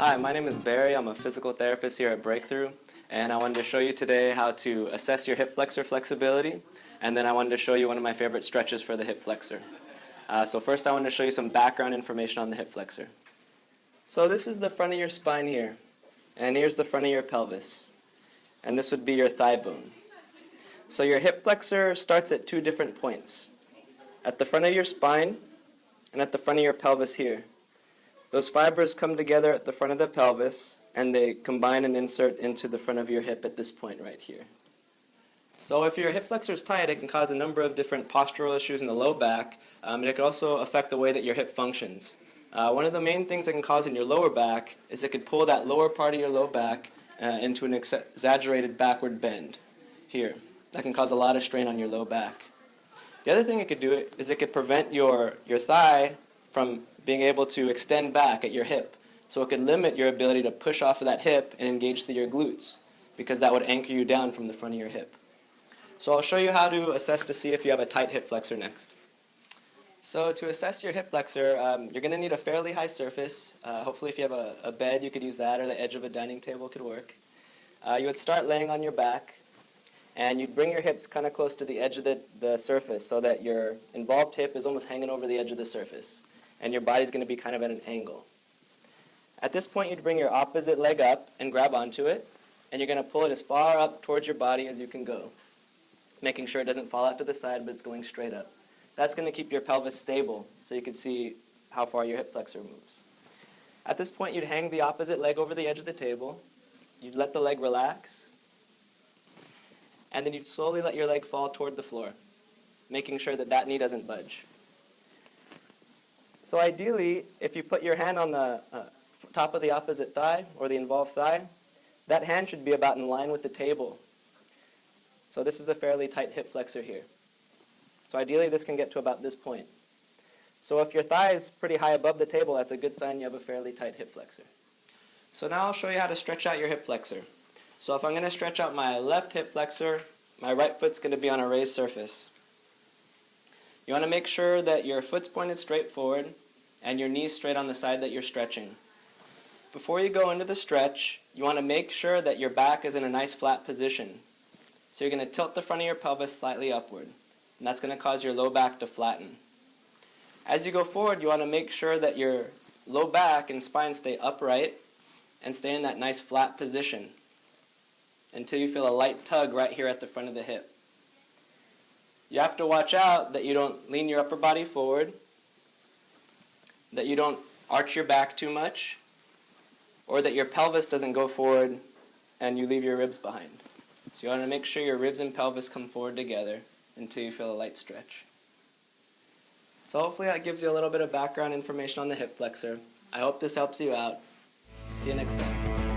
Hi, my name is Barry. I'm a physical therapist here at Breakthrough, and I wanted to show you today how to assess your hip flexor flexibility, and then I wanted to show you one of my favorite stretches for the hip flexor. So first I wanted to show you some background information on the hip flexor. So this is the front of your spine here, and here's the front of your pelvis, and this would be your thigh bone. So your hip flexor starts at two different points, at the front of your spine and at the front of your pelvis here. Those fibers come together at the front of the pelvis, and they combine and insert into the front of your hip at this point right here. So if your hip flexor is tight, it can cause a number of different postural issues in the low back, and it could also affect the way that your hip functions. One of the main things it can cause in your lower back is it could pull that lower part of your low back into an exaggerated backward bend here. That can cause a lot of strain on your low back. The other thing it could do is it could prevent your thigh from being able to extend back at your hip. So it could limit your ability to push off of that hip and engage through your glutes, because that would anchor you down from the front of your hip. So I'll show you how to assess to see if you have a tight hip flexor next. So to assess your hip flexor, you're going to need a fairly high surface. Hopefully if you have a bed, you could use that, or the edge of a dining table could work. You would start laying on your back, and you'd bring your hips kind of close to the edge of the surface so that your involved hip is almost hanging over the edge of the surface, and your body's going to be kind of at an angle. At this point, you'd bring your opposite leg up and grab onto it, and you're going to pull it as far up towards your body as you can go, making sure it doesn't fall out to the side, but it's going straight up. That's going to keep your pelvis stable, so you can see how far your hip flexor moves. At this point, you'd hang the opposite leg over the edge of the table. You'd let the leg relax, and then you'd slowly let your leg fall toward the floor, making sure that that knee doesn't budge. So ideally, if you put your hand on the top of the opposite thigh, or the involved thigh, that hand should be about in line with the table. So this is a fairly tight hip flexor here. So ideally, this can get to about this point. So if your thigh is pretty high above the table, that's a good sign you have a fairly tight hip flexor. So now I'll show you how to stretch out your hip flexor. So if I'm going to stretch out my left hip flexor, my right foot's going to be on a raised surface. You want to make sure that your foot's pointed straight forward and your knee's straight on the side that you're stretching. Before you go into the stretch, you want to make sure that your back is in a nice flat position. So you're going to tilt the front of your pelvis slightly upward, and that's going to cause your low back to flatten. As you go forward, you want to make sure that your low back and spine stay upright and stay in that nice flat position until you feel a light tug right here at the front of the hip. You have to watch out that you don't lean your upper body forward, that you don't arch your back too much, or that your pelvis doesn't go forward and you leave your ribs behind. So you want to make sure your ribs and pelvis come forward together until you feel a light stretch. So hopefully that gives you a little bit of background information on the hip flexor. I hope this helps you out. See you next time.